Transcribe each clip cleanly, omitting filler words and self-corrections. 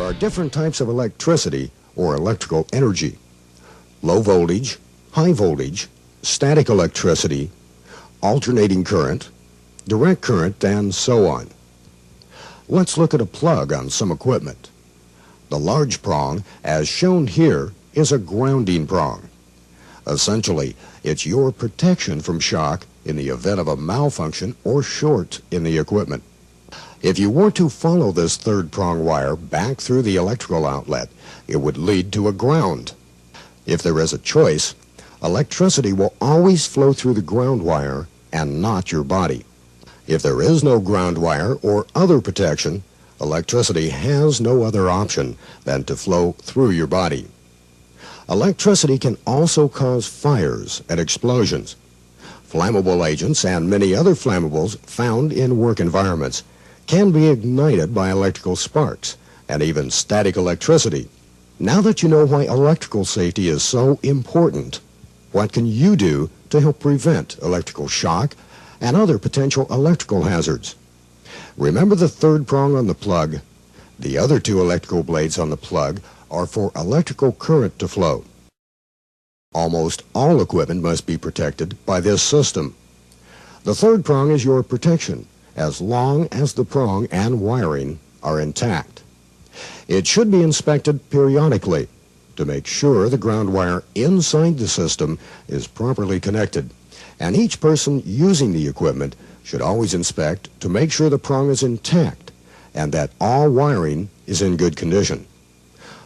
are different types of electricity or electrical energy: low voltage, high voltage, static electricity, alternating current, direct current, and so on. Let's look at a plug on some equipment. The large prong, as shown here, is a grounding prong. Essentially, it's your protection from shock in the event of a malfunction or short in the equipment. If you were to follow this third prong wire back through the electrical outlet, it would lead to a ground. If there is a choice, electricity will always flow through the ground wire and not your body. If there is no ground wire or other protection, electricity has no other option than to flow through your body. Electricity can also cause fires and explosions. Flammable agents and many other flammables found in work environments can be ignited by electrical sparks and even static electricity. Now that you know why electrical safety is so important, what can you do to help prevent electrical shock and other potential electrical hazards? Remember the third prong on the plug. The other two electrical blades on the plug are for electrical current to flow. Almost all equipment must be protected by this system. The third prong is your protection, as long as the prong and wiring are intact. It should be inspected periodically to make sure the ground wire inside the system is properly connected, and each person using the equipment should always inspect to make sure the prong is intact and that all wiring is in good condition.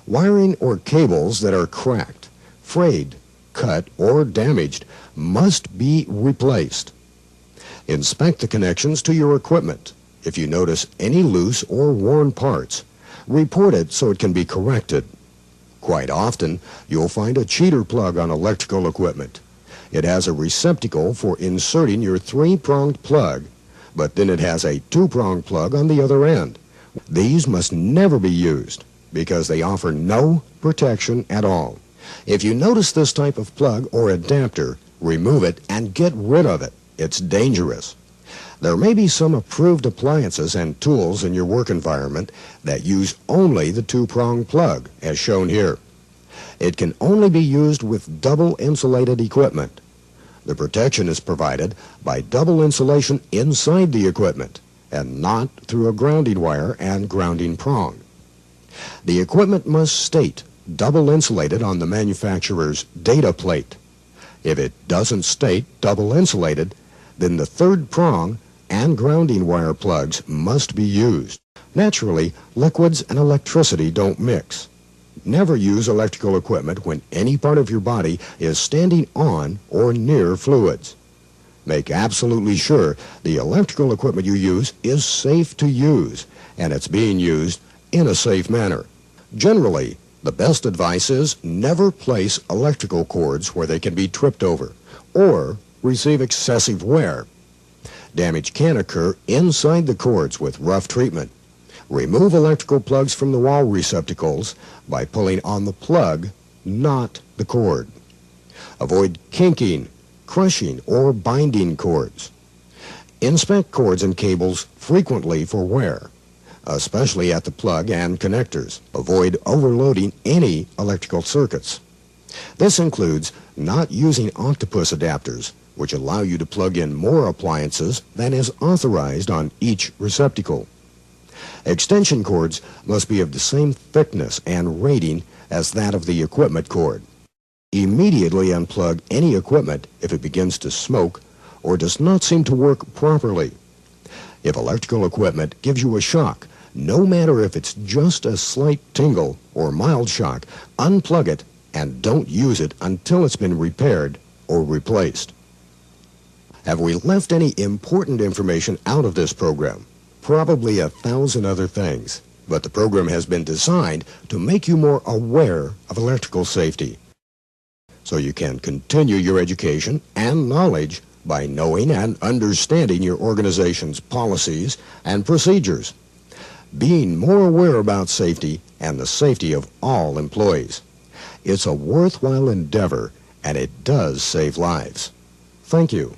Wiring or cables that are cracked, frayed, cut, or damaged must be replaced. Inspect the connections to your equipment. If you notice any loose or worn parts, report it so it can be corrected. Quite often, you'll find a cheater plug on electrical equipment. It has a receptacle for inserting your three-pronged plug, but then it has a two-pronged plug on the other end. These must never be used because they offer no protection at all. If you notice this type of plug or adapter, remove it and get rid of it. It's dangerous. There may be some approved appliances and tools in your work environment that use only the two-prong plug, as shown here. It can only be used with double insulated equipment. The protection is provided by double insulation inside the equipment and not through a grounding wire and grounding prong. The equipment must state double insulated on the manufacturer's data plate. If it doesn't state double insulated, then the third prong and grounding wire plugs must be used. Naturally, liquids and electricity don't mix. Never use electrical equipment when any part of your body is standing on or near fluids. Make absolutely sure the electrical equipment you use is safe to use and it's being used in a safe manner. Generally, the best advice is never place electrical cords where they can be tripped over or receive excessive wear. Damage can occur inside the cords with rough treatment. Remove electrical plugs from the wall receptacles by pulling on the plug, not the cord. Avoid kinking, crushing, or binding cords. Inspect cords and cables frequently for wear, especially at the plug and connectors. Avoid overloading any electrical circuits. This includes not using octopus adapters, which allow you to plug in more appliances than is authorized on each receptacle. Extension cords must be of the same thickness and rating as that of the equipment cord. Immediately unplug any equipment if it begins to smoke or does not seem to work properly. If electrical equipment gives you a shock, no matter if it's just a slight tingle or mild shock, unplug it and don't use it until it's been repaired or replaced. Have we left any important information out of this program? Probably 1,000 other things, but the program has been designed to make you more aware of electrical safety, so you can continue your education and knowledge by knowing and understanding your organization's policies and procedures, being more aware about safety and the safety of all employees. It's a worthwhile endeavor, and it does save lives. Thank you.